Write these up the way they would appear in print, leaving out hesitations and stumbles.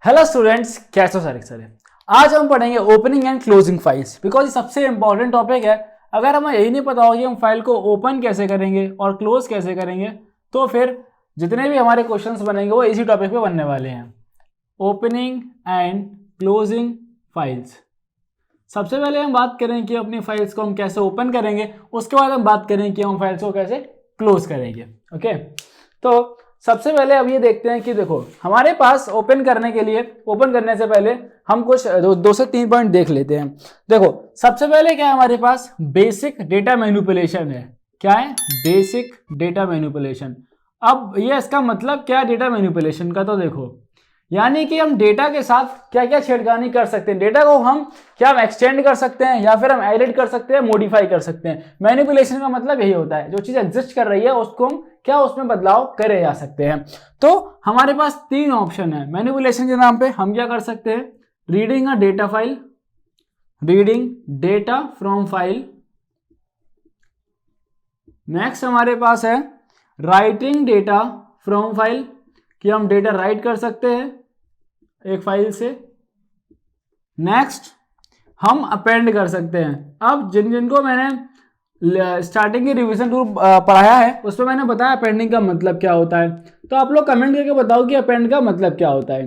Hello students, कैसे हो सारे। आज हम पढ़ेंगे opening and closing files because ये सबसे इंपॉर्टेंट टॉपिक है। अगर हमें यही नहीं पता हो कि हम फाइल को ओपन कैसे करेंगे और क्लोज कैसे करेंगे तो फिर जितने भी हमारे क्वेश्चंस बनेंगे वो इसी टॉपिक पे बनने वाले हैं। Opening and closing files. सबसे पहले हम बात करें कि अपनी फाइल्स को हम कैसे ओपन करेंगे, उसके बाद हम बात करें कि हम फाइल्स को कैसे क्लोज करेंगे। ओके, तो सबसे पहले अब ये देखते हैं कि देखो हमारे पास ओपन करने से पहले हम कुछ दो से तीन पॉइंट देख लेते हैं। देखो सबसे पहले क्या है, हमारे पास बेसिक डेटा मैनिपुलेशन है। क्या है? Basic data manipulation. अब ये इसका मतलब क्या है डेटा मैनिपुलेशन का, तो देखो यानी कि हम डेटा के साथ क्या क्या छेड़खानी कर सकते हैं। डेटा को हम एक्सटेंड कर सकते हैं या फिर हम एडिट कर सकते हैं, मॉडिफाई कर सकते हैं। मैनिपुलेशन का मतलब यही होता है, जो चीज एग्जिस्ट कर रही है उसको हम उसमें बदलाव करे जा सकते हैं। तो हमारे पास तीन ऑप्शन है मैनिपुलेशन के नाम पे। हम क्या कर सकते हैं? Reading a data file, reading data from file. Next हमारे पास है राइटिंग डेटा फ्रॉम फाइल, कि हम डेटा राइट कर सकते हैं एक फाइल से। नेक्स्ट हम अपेंड कर सकते हैं। अब जिनको मैंने स्टार्टिंग की रिवीजन टूर पढ़ाया है उसमें मैंने बताया अपेंडिंग का मतलब क्या होता है। तो आप लोग कमेंट करके बताओ कि अपेंड का मतलब क्या होता है।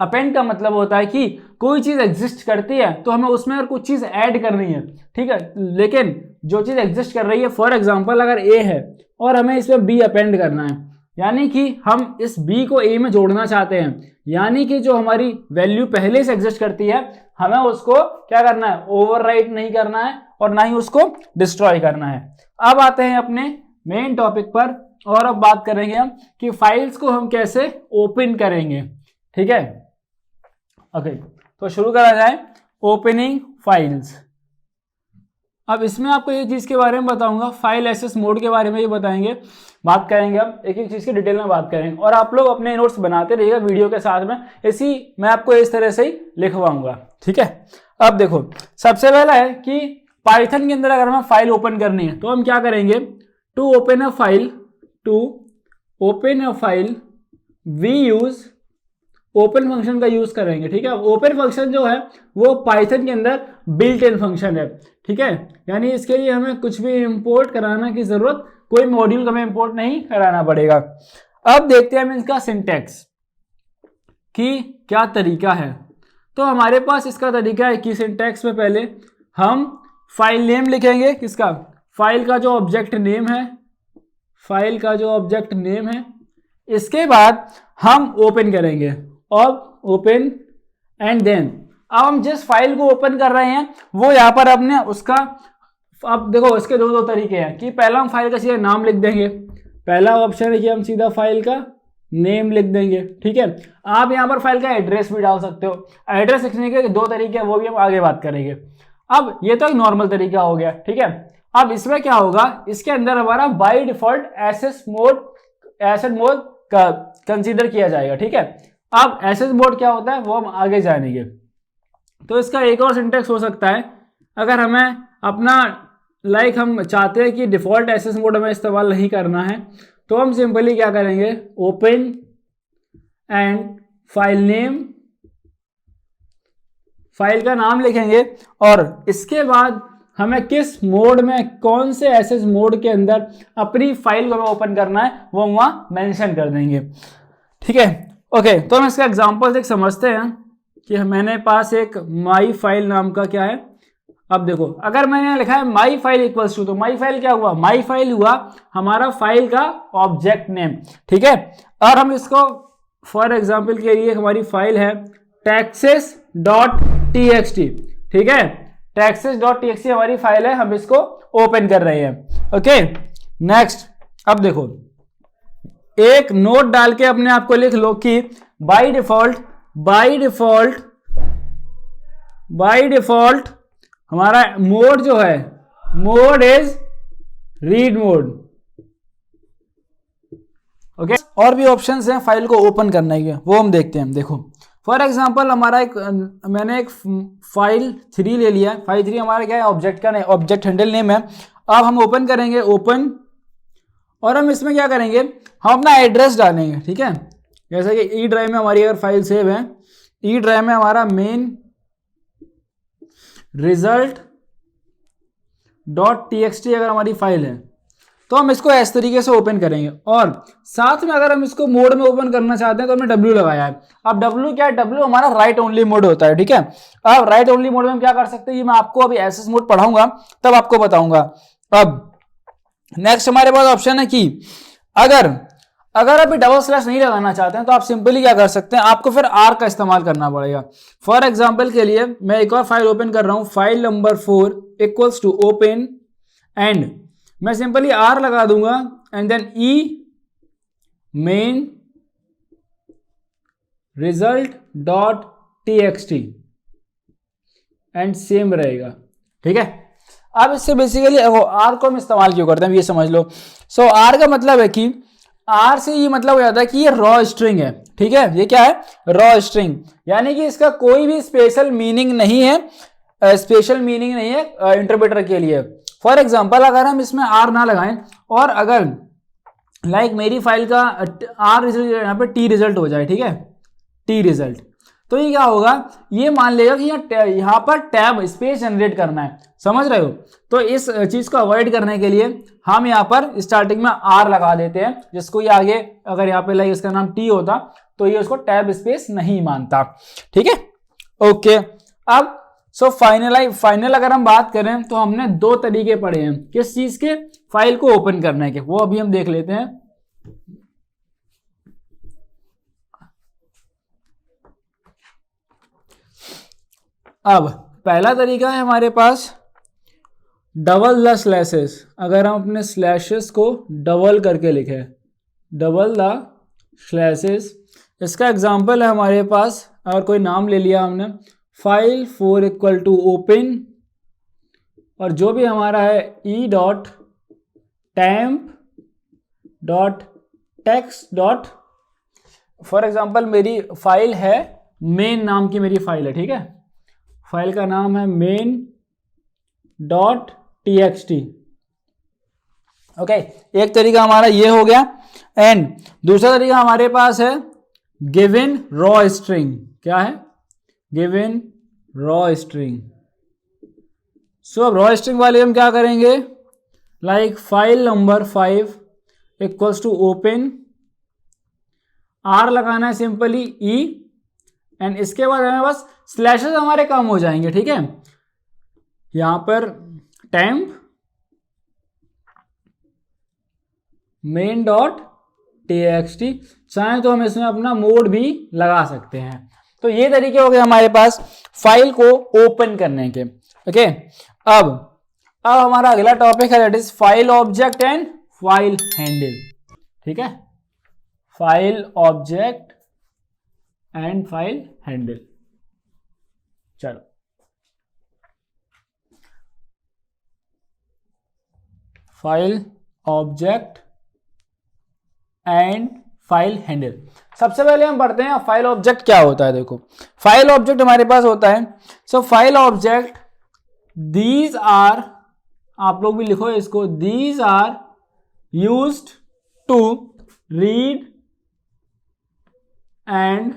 अपेंड का मतलब होता है कि कोई चीज एग्जिस्ट करती है तो हमें उसमें और कुछ चीज ऐड करनी है, ठीक है। लेकिन जो चीज एग्जिस्ट कर रही है, फॉर एग्जांपल अगर ए है और हमें इसमें बी अपेंड करना है, यानी कि हम इस बी को ए में जोड़ना चाहते हैं, यानी कि जो हमारी वैल्यू पहले से एग्जिस्ट करती है हमें उसको क्या करना है? ओवरराइट नहीं करना है और ना ही उसको डिस्ट्रॉय करना है। अब आते हैं अपने मेन टॉपिक पर और अब बात करेंगे हम कि फाइल्स को हम कैसे ओपन करेंगे, ठीक है। ओके, तो शुरू करा जाए ओपनिंग फाइल्स। अब इसमें आपको ये चीज के बारे में बताऊंगा, फाइल एक्सेस मोड के बारे में ये बताएंगे, बात करेंगे। अब एक एक चीज की डिटेल में बात करेंगे और आप लोग अपने नोट्स बनाते रहिएगा वीडियो के साथ में, इसी मैं आपको इस तरह से ही लिखवाऊंगा, ठीक है। अब देखो सबसे पहला है कि पाइथन के अंदर अगर हमें फाइल ओपन करनी है तो हम क्या करेंगे? To open a file we use open function का यूज करेंगे, ठीक है। ओपन फंक्शन जो है वो पाइथन के अंदर बिल्ट इन फंक्शन है, ठीक है। यानी इसके लिए हमें कुछ भी इंपोर्ट कराना की जरूरत, कोई मॉड्यूल हमें इंपोर्ट नहीं कराना पड़ेगा। अब देखते हैं हम इसका सिंटैक्स कि क्या तरीका है। तो हमारे पास इसका तरीका है कि सिंटैक्स में पहले हम फाइल नेम लिखेंगे, किसका? फाइल का जो ऑब्जेक्ट नेम है, फाइल का जो ऑब्जेक्ट नेम है। इसके बाद हम ओपन करेंगे और ओपन एंड देन अब हम जिस फाइल को ओपन कर रहे हैं वो यहां पर अपने उसका, अब देखो इसके दो तरीके हैं कि पहला हम फाइल का सीधा नाम लिख देंगे। पहला ऑप्शन है कि हम सीधा फाइल का नेम लिख देंगे, ठीक है। आप यहां पर फाइल का एड्रेस भी डाल सकते हो। एड्रेस लिखने के दो तरीके हैं, वो भी हम आगे बात करेंगे। अब ये तो एक नॉर्मल तरीका हो गया, ठीक है। अब इसमें क्या होगा, इसके अंदर हमारा by default asset mode consider किया जाएगा, ठीक है। अब एसेट मोड क्या होता है वो हम आगे जानेंगे। तो इसका एक और सिंटेक्स हो सकता है, अगर हमें अपना हम चाहते हैं कि डिफॉल्ट एसेट मोड हमें इस्तेमाल नहीं करना है तो हम सिंपली क्या करेंगे? Open and file name, file का नाम लिखेंगे और इसके बाद हमें किस मोड में, कौन से एसेस मोड के अंदर अपनी फाइल को हमें ओपन करना है वो वहां मेंशन कर देंगे, ठीक है। ओके, तो हम इसका एग्जांपल देख समझते हैं कि मैंने पास एक माई फाइल नाम का क्या है। अब देखो अगर मैंने लिखा है माई फाइल इक्वल्स टू, तो माई फाइल क्या हुआ? माई फाइल हुआ हमारा फाइल का ऑब्जेक्ट नेम, ठीक है। और हम इसको फॉर एग्जांपल के लिए हमारी फाइल है taxes.txt, ठीक है। taxes.txt हमारी फाइल है, हम इसको ओपन कर रहे हैं। ओके, नेक्स्ट अब देखो एक नोट डाल के अपने आप को लिख लो कि बाय डिफॉल्ट हमारा मोड जो है, mode is read mode. Okay, और भी ऑप्शंस हैं फाइल को ओपन करने के, वो हम देखते हैं। देखो फॉर एग्जांपल हमारा मैंने एक फाइल 3 ले लिया। फाइल 3 हमारा क्या है? ऑब्जेक्ट का नहीं, ऑब्जेक्ट हैंडल नेम है। अब हम ओपन करेंगे, ओपन, और हम इसमें क्या करेंगे? हम अपना एड्रेस डालेंगे, ठीक है। जैसे कि ई ड्राइव में हमारी अगर फाइल सेव है, ई ड्राइव में हमारा मेन रिजल्ट .txt अगर हमारी फाइल है तो हम इसको इस तरीके से ओपन करेंगे, और साथ में अगर हम इसको मोड में ओपन करना चाहते हैं तो हमने W लगाया है। अब W क्या है, W हमारा राइट ओनली मोड होता है, ठीक है। अब राइट ओनली मोड में हम क्या कर सकते हैं, ये मैं आपको अभी एसएस मोड पढ़ाऊंगा तब आपको बताऊंगा। अब नेक्स्ट हमारे पास ऑप्शन है कि अगर अभी डबल स्लैश नहीं लगाना चाहते हैं तो आप सिंपली क्या कर सकते हैं, आपको फिर R का इस्तेमाल करना पड़ेगा। फॉर एग्जाम्पल के लिए मैं एक और फाइल ओपन कर रहा हूं, file number 4 equals to open and मैं सिंपली R लगा दूंगा and then E main result .txt and same रहेगा, ठीक है। अब इससे बेसिकली R को हम इस्तेमाल क्यों करते हैं ये समझ लो। सो R का मतलब है कि R से ये मतलब हो जाता है कि ये रॉ स्ट्रिंग है, ठीक है। ये क्या है, रॉ स्ट्रिंग, यानी कि इसका कोई भी स्पेशल मीनिंग नहीं है, इंटरप्रेटर के लिए। फॉर एग्जांपल अगर हम इसमें R ना लगाएं और अगर लाइक मेरी फाइल का R रिजल्ट यहाँ पे T रिजल्ट हो जाए, ठीक है, T रिजल्ट, तो ये क्या होगा, ये मान लेगा कि यहाँ पर टैब स्पेस जनरेट करना है, समझ रहे हो। तो इस चीज को अवॉइड करने के लिए हम यहाँ पर स्टार्टिंग में R लगा देते हैं, जिसको ये आगे अगर यहाँ पे लाइक इसका नाम T होता तो ये उसको टैब स्पेस नहीं मानता, ठीक है। ओके, अब फाइनल अगर हम बात करें तो हमने दो तरीके पढ़े हैं किस चीज के, फाइल को ओपन करने के, वो अभी हम देख लेते हैं। अब पहला तरीका है हमारे पास डबल द स्लैशेस। अगर हम अपने स्लैशेस को डबल करके लिखें, डबल द स्लैशेस, इसका एग्जांपल है हमारे पास, अगर कोई नाम ले लिया हमने, फाइल 4 इक्वल टू ओपन और जो भी हमारा है E dot temp dot text dot, for example मेरी फाइल है मेन नाम की मेरी फाइल है, ठीक है, फाइल का नाम है main डॉट txt। ओके, एक तरीका हमारा ये हो गया, एंड दूसरा तरीका हमारे पास है गिवन रॉ स्ट्रिंग। क्या है, गिवन रॉ स्ट्रिंग। सो अब रॉ स्ट्रिंग वाले हम क्या करेंगे, like file number 5 equals to open, R लगाना है सिंपली E, एंड इसके बाद हमें बस स्लैशेस हमारे कम हो जाएंगे, ठीक है। यहां पर टेम्प मेन डॉट txt, चाहे तो हम इसमें अपना मोड भी लगा सकते हैं। तो ये तरीके हो गए हमारे पास फाइल को ओपन करने के, ओके। अब हमारा अगला टॉपिक है, that is file object and file handle, ठीक है, file object and file handle. चलो, file object and file handle. सबसे पहले हम पढ़ते हैं फाइल ऑब्जेक्ट क्या होता है। देखो, फाइल ऑब्जेक्ट हमारे पास होता है, so file object these are, आप लोग भी लिखो इसको, these are used to read and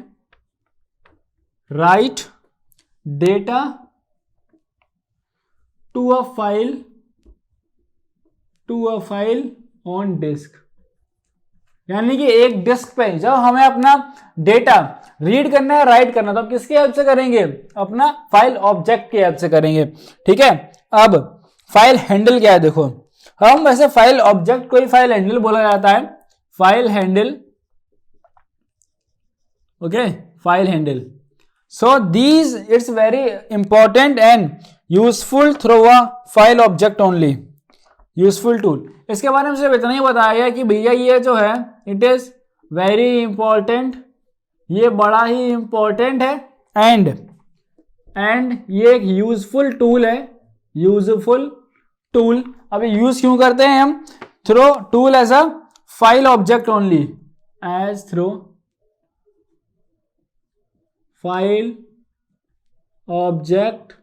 write data to a file on disk. यानी कि एक डिस्क पे जब हमें अपना डेटा रीड करना है, राइट करना, तो आप किसकी हेल्प से करेंगे, अपना फाइल ऑब्जेक्ट की हेल्प से करेंगे, ठीक है। अब फाइल हैंडल क्या है, देखो, हम वैसे फाइल ऑब्जेक्ट को ही फाइल हैंडल बोला जाता है, file handle, okay, file handle. So these it's very important and useful through a file object only, useful tool. इसके बारे में सिर्फ इतना ही बताया गया कि भैया ये जो है इट इज वेरी इंपॉर्टेंट, ये बड़ा ही इंपॉर्टेंट है, एंड ये एक यूजफुल टूल है, यूजफुल टूल। अभी यूज क्यों करते हैं हम, through tool as a file object only, as through file object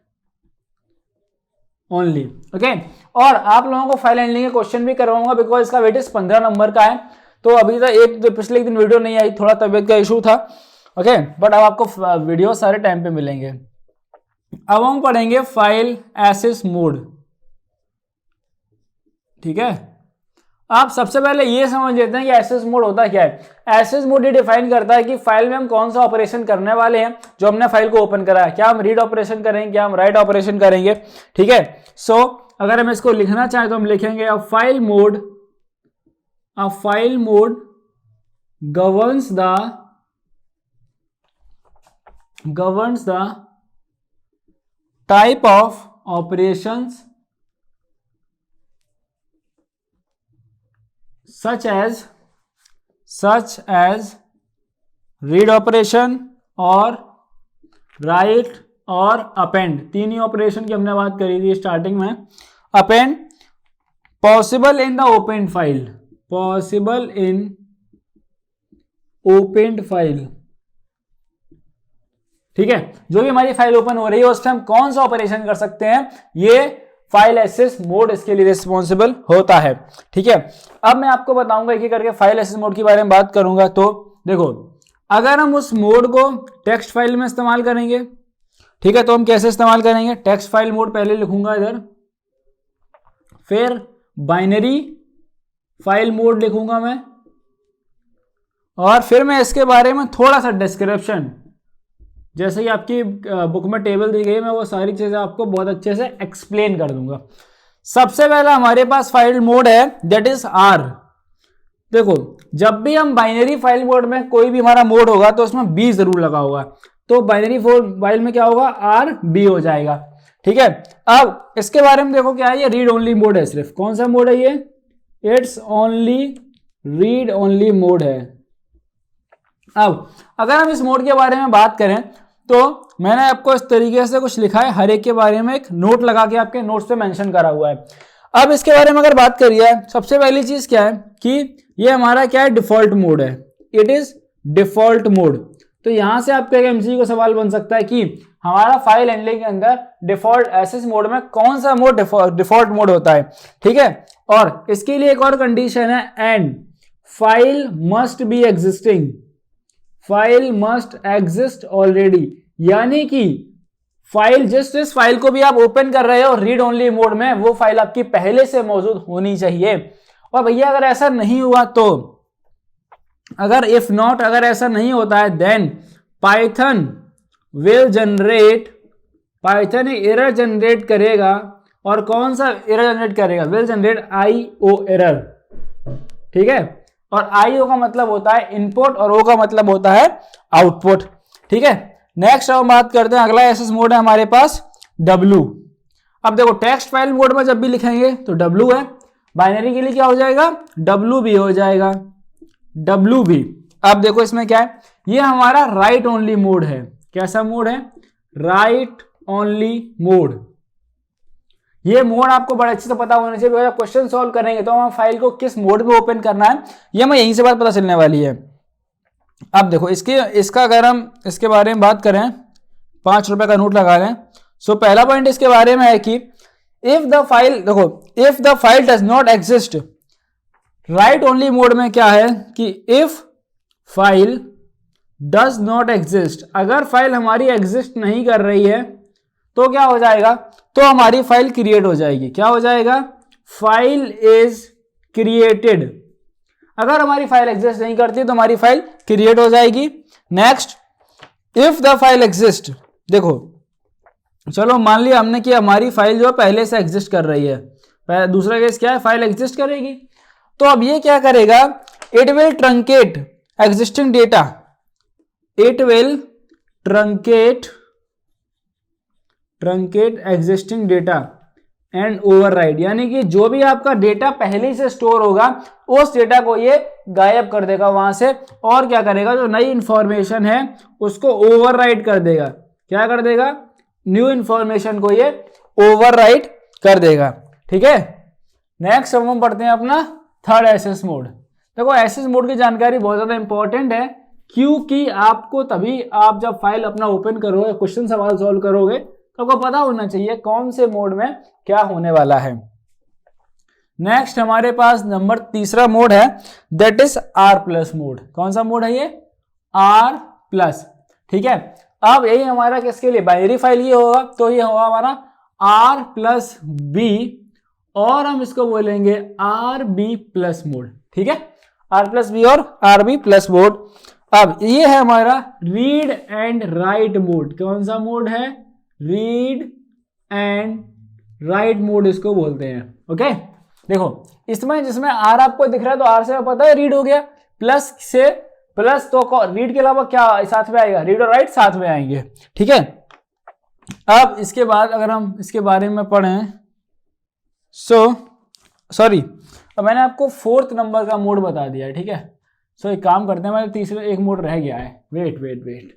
only, okay. और आप लोगों को फाइल हैंडलिंग के क्वेश्चन भी करवाऊंगा, बिकॉज इसका वेटेज 15 नंबर का है। तो अभी तक पिछले एक दिन वीडियो नहीं आई, थोड़ा तबीयत का इशू था, ओके, बट अब आपको वीडियो सारे टाइम पे मिलेंगे। अब हम पढ़ेंगे फाइल एक्सेस मोड, ठीक है। आप सबसे पहले ये समझ लेते हैं कि एक्सेस मोड होता क्या है। एक्सेस मोड ये डिफाइन करता है कि फाइल में हम कौन सा ऑपरेशन करने वाले हैं जो हमने फाइल को ओपन करा है। क्या हम रीड ऑपरेशन करेंगे, क्या हम राइट ऑपरेशन करेंगे, ठीक है। सो अगर हम इसको लिखना चाहें तो हम लिखेंगे a file mode governs the type of operations such as read operation और write और append। तीन ही ऑपरेशन की हमने बात करी थी स्टार्टिंग में। append possible in the opened file, ठीक है। जो भी हमारी फाइल ओपन हो रही है उस टाइम कौन सा ऑपरेशन कर सकते हैं, ये फाइल एक्सेस मोड इसके लिए रिस्पॉन्सिबल होता है, ठीक है। अब मैं आपको बताऊंगा एक एक करके फाइल एक्सेस मोड के बारे में बात करूंगा। तो देखो, अगर हम उस मोड को टेक्स्ट फाइल में इस्तेमाल करेंगे, ठीक है, तो हम कैसे इस्तेमाल करेंगे। टेक्स्ट फाइल मोड पहले लिखूंगा इधर, फिर बाइनरी फाइल मोड लिखूंगा मैं, और फिर मैं इसके बारे में थोड़ा सा डिस्क्रिप्शन, जैसे कि आपकी बुक में टेबल दी गई है, मैं वो सारी चीजें आपको बहुत अच्छे से एक्सप्लेन कर दूंगा। सबसे पहला हमारे पास फाइल मोड है दैट इज आर। देखो, जब भी हम बाइनरी फाइल मोड में कोई भी हमारा मोड होगा तो उसमें बी जरूर लगा होगा, तो बाइनरी फाइल में क्या होगा, आर बी हो जाएगा, ठीक है। अब इसके बारे में देखो क्या है, ये रीड ओनली मोड है। सिर्फ कौन सा मोड है ये, it's only read only mode है। अब अगर हम इस मोड के बारे में बात करें तो मैंने आपको इस तरीके से कुछ लिखा है, हर एक के बारे में एक नोट लगा के आपके नोट्स पे मेंशन करा हुआ है। अब इसके बारे में अगर बात करिए, सबसे पहली चीज क्या है कि ये हमारा क्या है, डिफॉल्ट मोड है। It is default mode. तो यहां से आपका एक एमसीक्यू का सवाल बन सकता है कि हमारा फाइल हैंडलिंग के अंदर डिफॉल्ट एक्सेस मोड में कौन सा मोड डिफॉल्ट मोड होता है, ठीक है। और इसके लिए एक और कंडीशन है, and file must be existing, file must exist already, यानी कि फाइल जिस फाइल को भी आप ओपन कर रहे हो रीड ओनली मोड में, वो फाइल आपकी पहले से मौजूद होनी चाहिए। और भैया अगर ऐसा नहीं हुआ तो, अगर इफ नॉट, अगर ऐसा नहीं होता है देन पाइथन एरर जनरेट करेगा। और कौन सा एरर जनरेट करेगा, विल जनरेट IO एरर, ठीक है। और IO का मतलब होता है इनपुट और O का मतलब होता है आउटपुट, ठीक है। नेक्स्ट हम बात करते हैं, अगला एक्सेस मोड है हमारे पास W। अब देखो, टेक्स्ट फाइल मोड में जब भी लिखेंगे तो W है, बाइनरी के लिए क्या हो जाएगा, WB हो जाएगा, WB। अब देखो इसमें क्या है, ये हमारा राइट ओनली मोड है। कैसा मोड है, राइट ओनली मोड। ये मोड आपको बड़े अच्छे से पता होना चाहिए, अगर क्वेश्चन सॉल्व करेंगे तो हम फाइल को किस मोड में ओपन करना है, ये हमें यहीं से बात पता चलने वाली है। अब देखो, इसका अगर हम इसके बारे में बात करें, 5 रुपए का नोट लगा लें। सो पहला पॉइंट इसके बारे में है कि इफ द फाइल, देखो, if the file does not exist, right only mode में क्या है कि if file does not exist, अगर फाइल हमारी एग्जिस्ट नहीं कर रही है तो क्या हो जाएगा, तो हमारी फाइल क्रिएट हो जाएगी। क्या हो जाएगा, फाइल इज क्रिएटेड। अगर हमारी फाइल एग्जिस्ट नहीं करती तो हमारी फाइल क्रिएट हो जाएगी। Next, if the file exist, देखो चलो मान लिया हमने कि हमारी फाइल जो पहले से एग्जिस्ट कर रही है। दूसरा केस क्या है, फाइल एग्जिस्ट करेगी, तो अब ये क्या करेगा, it will truncate existing data, it will truncate existing data and override, यानी कि जो भी आपका डेटा पहले से स्टोर होगा उस डेटा को ये गायब कर देगा वहां से, और क्या करेगा, जो नई इंफॉर्मेशन है उसको ओवरराइड कर देगा। क्या कर देगा, न्यू इंफॉर्मेशन को ये ओवरराइड कर देगा, ठीक है। नेक्स्ट हम पढ़ते हैं अपना थर्ड एक्सेस मोड। देखो, एक्सेस मोड की जानकारी बहुत ज्यादा इंपॉर्टेंट है, क्योंकि आपको तभी आप जब फाइल अपना ओपन करोगे, क्वेश्चन सवाल सॉल्व करोगे, तो आपको पता होना चाहिए कौन से मोड में क्या होने वाला है। नेक्स्ट हमारे पास नंबर तीसरा मोड है, that is R plus mode. कौन सा मोड है ये? R plus. ठीक है, अब यही हमारा किसके लिए? बाइनरी फाइल ये होगा, तो ये होगा हमारा आर प्लस बी, और हम इसको बोलेंगे आर बी प्लस मोड। ठीक है, आर प्लस बी और आर बी प्लस मोड। अब ये है हमारा रीड एंड राइट मोड। कौन सा मोड है? रीड एंड राइट मोड इसको बोलते हैं। ओके, देखो इसमें जिसमें आर आपको दिख रहा है तो आर से पता है रीड हो गया, प्लस से प्लस तो रीड के अलावा क्या साथ में आएगा? रीड और राइट साथ में आएंगे। ठीक है, अब इसके बाद अगर हम इसके बारे में पढ़ें, सॉरी, अब मैंने आपको 4th नंबर का मोड बता दिया है। ठीक है, एक काम करते हैं, हमारे तीसरे एक मोड रह गया है। वेट,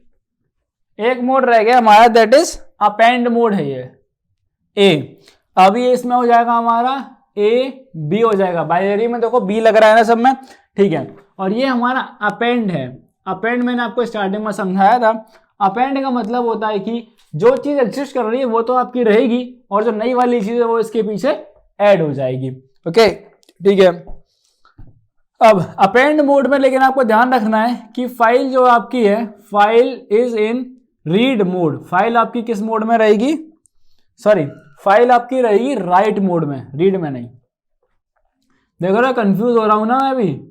एक मोड रह गया हमारा, दैट इज अपेंड मोड है ये ए। अभी इसमें हो जाएगा हमारा ए बी हो जाएगा, बाइनरी में देखो बी लग रहा है ना सब में। ठीक है, और ये हमारा अपेंड है। अपेंड मैंने आपको स्टार्टिंग में समझाया था। अपेंड का मतलब होता है कि जो चीज एग्जिस्ट कर रही है वो तो आपकी रहेगी, और जो नई वाली चीज है वो इसके पीछे ऐड हो जाएगी। ओके, ठीक है। अब अपेंड मोड में लेकिन आपको ध्यान रखना है कि फाइल जो आपकी है, file is in read mode. File आपकी किस मोड में रहेगी? सॉरी, फाइल आपकी रहेगी राइट मोड में, रीड में नहीं। देखो ना, कंफ्यूज हो रहा हूं ना मैं अभी।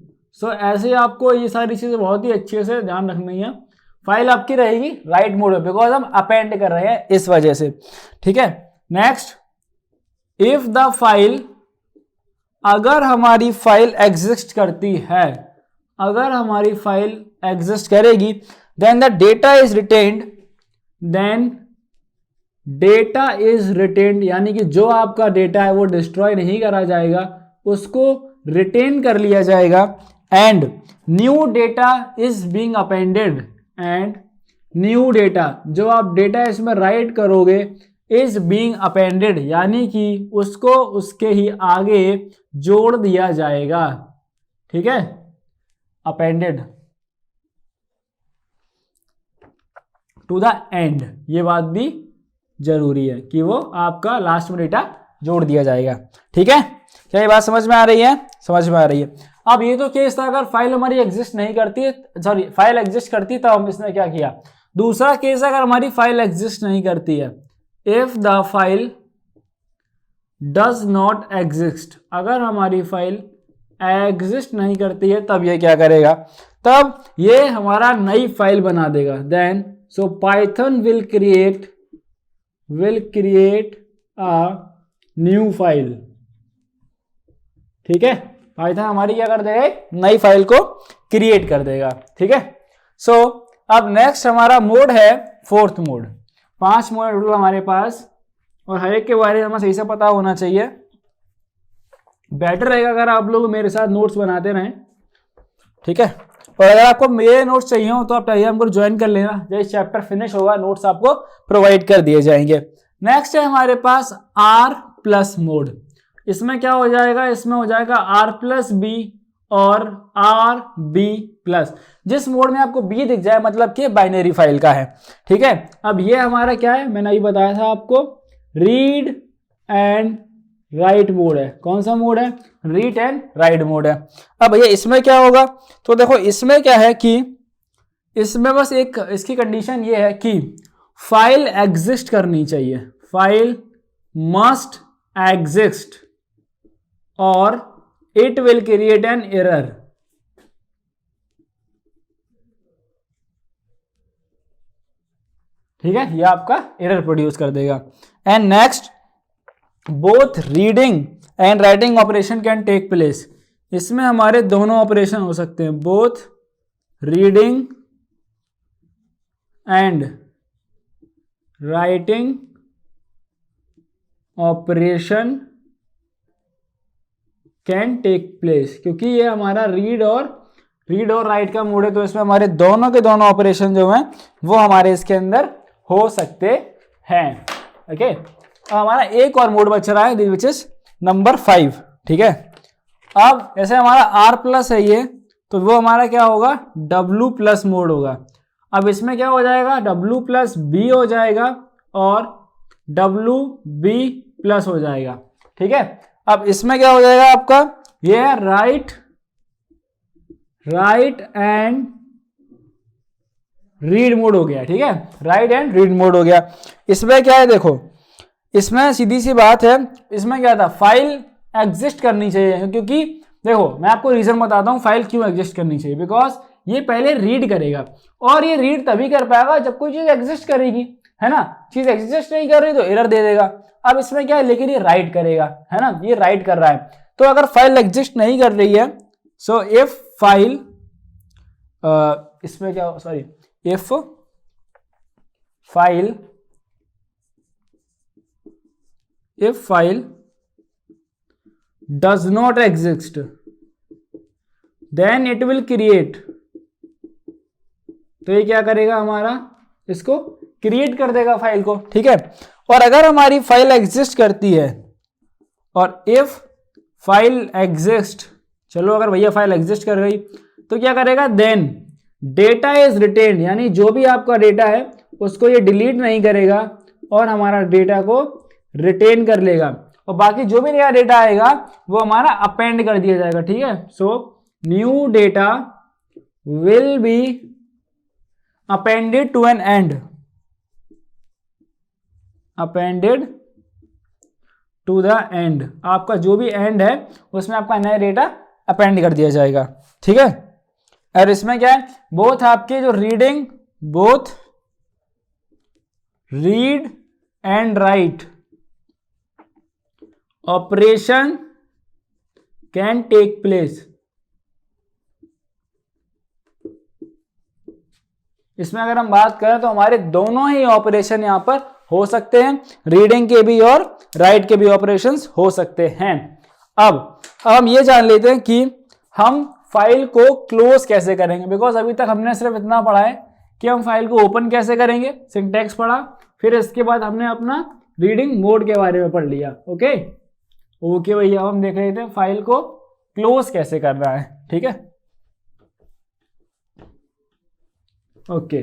ऐसे आपको ये सारी चीजें बहुत ही अच्छे से ध्यान रखनी है। फाइल आपकी रहेगी राइट मोड में, बिकॉज हम अपेंड कर रहे हैं इस वजह से। ठीक है, नेक्स्ट, इफ द फाइल, अगर हमारी फाइल एग्जिस्ट करती है, अगर हमारी फाइल एग्जिस्ट करेगी, then the data is retained, then data is retained, यानी कि जो आपका डेटा है वो डिस्ट्रॉय नहीं करा जाएगा, उसको रिटेन कर लिया जाएगा। And new data is being appended, and new data, जो आप डेटा इसमें राइट करोगे, इज बीइंग अपेंडेड, यानी कि उसको उसके ही आगे जोड़ दिया जाएगा। ठीक है, अपेंडेड टू द एंड, ये बात भी जरूरी है कि वो आपका लास्ट में डेटा जोड़ दिया जाएगा। ठीक है, क्या ये बात समझ में आ रही है? समझ में आ रही है। अब ये तो केस था अगर फाइल हमारी एग्जिस्ट नहीं करती, सॉरी फाइल एग्जिस्ट करती तो हम इसने क्या किया। दूसरा केस अगर हमारी फाइल एग्जिस्ट नहीं करती है, if the file does not exist, अगर हमारी फाइल एग्जिस्ट नहीं करती है तब ये क्या करेगा? तब ये हमारा नई फाइल बना देगा। Then so Python will create a new file. ठीक है, पाइथन हमारी क्या कर देगा? नई फाइल को क्रिएट कर देगा। ठीक है, अब नेक्स्ट हमारा मोड है 4th मोड। 5 मोड हमारे पास, और हर एक के बारे में हमें सही से पता होना चाहिए। बेटर रहेगा अगर आप लोग मेरे साथ नोट्स बनाते रहें। ठीक है, और अगर आपको मेरे नोट्स चाहिए हो तो आप टेलीग्राम को ज्वाइन कर लेना, जब चैप्टर फिनिश होगा नोट्स आपको प्रोवाइड कर दिए जाएंगे। नेक्स्ट है हमारे पास आर प्लस मोड। इसमें क्या हो जाएगा? इसमें हो जाएगा आर प्लस बी और आर बी प्लस। जिस मोड में आपको बी दिख जाए मतलब कि बाइनरी फाइल का है। ठीक है, अब ये हमारा क्या है? मैंने अभी बताया था आपको, रीड एंड राइट मोड है। कौन सा मोड है? रीड एंड राइट मोड है। अब भैया इसमें क्या होगा? तो देखो इसमें क्या है कि इसमें बस एक इसकी कंडीशन ये है कि फाइल एग्जिस्ट करनी चाहिए, फाइल मस्ट एग्जिस्ट और it will create an error. ठीक है, ये आपका एरर प्रोड्यूस कर देगा। And next, both reading and writing operation can take place. इसमें हमारे दोनों ऑपरेशन हो सकते हैं, both reading and writing operation can take place, क्योंकि ये हमारा रीड और राइट का मोड है, तो इसमें हमारे दोनों के दोनों ऑपरेशन जो हैं वो हमारे इसके अंदर हो सकते हैं। ओके, अब हमारा एक और मोड बच रहा है विच इज नंबर 5। ठीक है, अब जैसे हमारा R प्लस है ये, तो वो हमारा क्या होगा? W प्लस मोड होगा। अब इसमें क्या हो जाएगा? W प्लस बी हो जाएगा और WB प्लस हो जाएगा। ठीक है, अब इसमें क्या हो जाएगा आपका, ये है राइट एंड रीड मोड हो गया, ठीक है, राइट एंड रीड मोड हो गया। इसमें क्या है देखो, इसमें सीधी सी बात है, इसमें क्या था, फाइल एग्जिस्ट करनी चाहिए, क्योंकि देखो मैं आपको रीजन बताता हूं फाइल क्यों एग्जिस्ट करनी चाहिए। बिकॉज ये पहले रीड करेगा, और ये रीड तभी कर पाएगा जब कोई चीज एग्जिस्ट करेगी, है ना। चीज एग्जिस्ट नहीं कर रही तो एरर दे देगा। अब इसमें क्या है, लेकिन ये राइट करेगा, है ना, ये राइट कर रहा है। तो अगर फाइल एग्जिस्ट नहीं कर रही है, सो इफ फाइल, इसमें क्या, sorry, if file does not exist then it will create, तो ये क्या करेगा हमारा, इसको क्रिएट कर देगा फाइल को, ठीक है। और अगर हमारी फाइल एग्जिस्ट करती है, और इफ फाइल एग्जिस्ट, चलो अगर भैया फाइल एग्जिस्ट कर गई तो क्या करेगा, देन डेटा इज रिटेन, यानी जो भी आपका डेटा है उसको ये डिलीट नहीं करेगा और हमारा डेटा को रिटेन कर लेगा, और बाकी जो भी नया डेटा आएगा वो हमारा अपेंड कर दिया जाएगा, ठीक है। So new data will be appended to an end, appended to the end, आपका जो भी एंड है उसमें आपका नया डेटा अपेंड कर दिया जाएगा, ठीक है। और इसमें क्या है, बोथ आपके जो reading, both read and write operation can take place, इसमें अगर हम बात करें तो हमारे दोनों ही ऑपरेशन यहां पर हो सकते हैं, रीडिंग के भी और राइट के भी ऑपरेशंस हो सकते हैं। अब हम ये जान लेते हैं कि हम फाइल को क्लोज कैसे करेंगे। बिकॉज अभी तक हमने सिर्फ इतना पढ़ा है कि हम फाइल को ओपन कैसे करेंगे, सिंटैक्स पढ़ा, फिर इसके बाद हमने अपना रीडिंग मोड के बारे में पढ़ लिया। ओके भैया, हम देख रहे थे फाइल को क्लोज कैसे करना है, ठीक है। ओके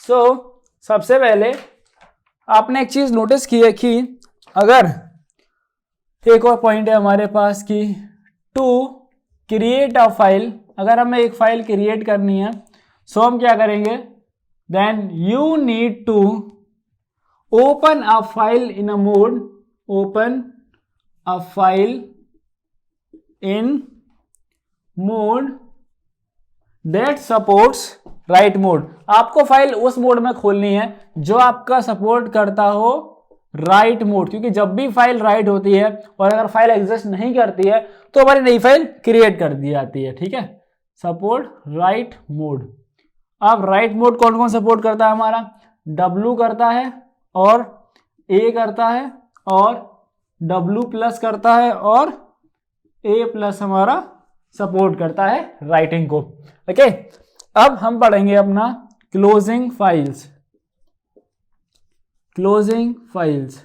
सो सबसे पहले आपने एक चीज नोटिस की है कि अगर एक और पॉइंट है हमारे पास कि टू क्रिएट अ फाइल, अगर हमें एक फाइल क्रिएट करनी है, सो हम क्या करेंगे, then you need to open a file in a mode, open a file in mode that supports write mode। आपको फाइल उस मोड में खोलनी है जो आपका सपोर्ट करता हो राइट मोड, क्योंकि जब भी फाइल राइट होती है और अगर फाइल एग्जिस्ट नहीं करती है तो हमारी नई फाइल क्रिएट कर दी जाती है, ठीक है। Support right mode. अब राइट मोड कौन कौन सपोर्ट करता है हमारा, W करता है और A करता है और W+ करता है और A+ हमारा सपोर्ट करता है राइटिंग को। ओके अब हम पढ़ेंगे अपना closing files. Closing files,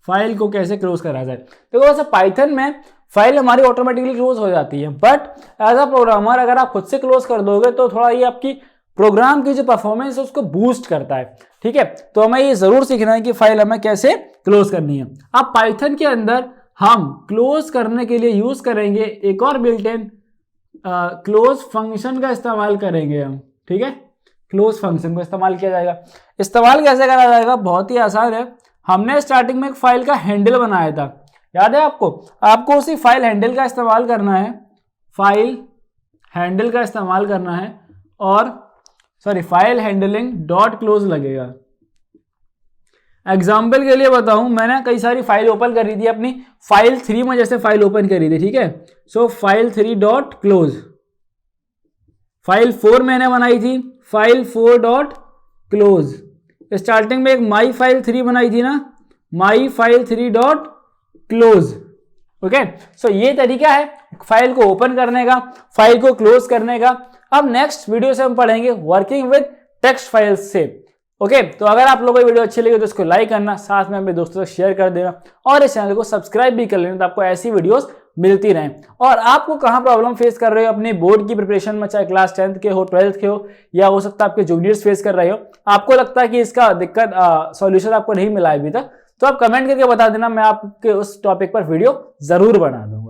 file को कैसे क्लोज करा जाए। देखो वैसे पाइथन में फाइल हमारी ऑटोमेटिकली क्लोज हो जाती है, बट एज अ प्रोग्रामर अगर आप खुद से क्लोज कर दोगे तो थोड़ा ये आपकी प्रोग्राम की जो परफॉर्मेंस है उसको बूस्ट करता है, ठीक है। तो हमें ये जरूर सीखना है कि फाइल हमें कैसे क्लोज करनी है। अब पाइथन के अंदर हम क्लोज करने के लिए यूज करेंगे एक और बिल्ट इन क्लोज फंक्शन का इस्तेमाल करेंगे हम, ठीक है। क्लोज फंक्शन को इस्तेमाल किया जाएगा। इस्तेमाल कैसे करा जाएगा, बहुत ही आसान है। हमने स्टार्टिंग में एक फाइल का हैंडल बनाया था, याद है आपको। आपको उसी फाइल हैंडल का इस्तेमाल करना है, फाइल हैंडल का इस्तेमाल करना है, और sorry file handling dot close लगेगा। एग्जाम्पल के लिए बताऊं, मैंने कई सारी फाइल ओपन करी थी अपनी फाइल 3 में, जैसे फाइल ओपन करी थी, ठीक है। So file 3 dot close, file 4 मैंने बनाई थी, फाइल 4 डॉट क्लोज। स्टार्टिंग में एक माई फाइल 3 बनाई थी ना, my file 3 dot close. Okay so ये तरीका है फाइल को ओपन करने का, फाइल को क्लोज करने का। अब नेक्स्ट वीडियो से हम पढ़ेंगे वर्किंग विद टेक्स्ट फाइल्स से। ओके तो अगर आप लोगों को वीडियो अच्छी लगी तो इसको लाइक करना, साथ में अपने दोस्तों से शेयर कर देना, और इस चैनल को सब्सक्राइब भी कर लेना, तो आपको ऐसी वीडियोस मिलती रहें। और आपको कहाँ प्रॉब्लम फेस कर रहे हो अपने बोर्ड की प्रिपरेशन में, चाहे क्लास 10th के हो, 12th के हो, या हो सकता है आपके जूनियर्स फेस कर रहे हो, आपको लगता है कि इसका दिक्कत सॉल्यूशन आपको नहीं मिला अभी तक, तो आप कमेंट करके बता देना, मैं आपके उस टॉपिक पर वीडियो जरूर बना दूंगा।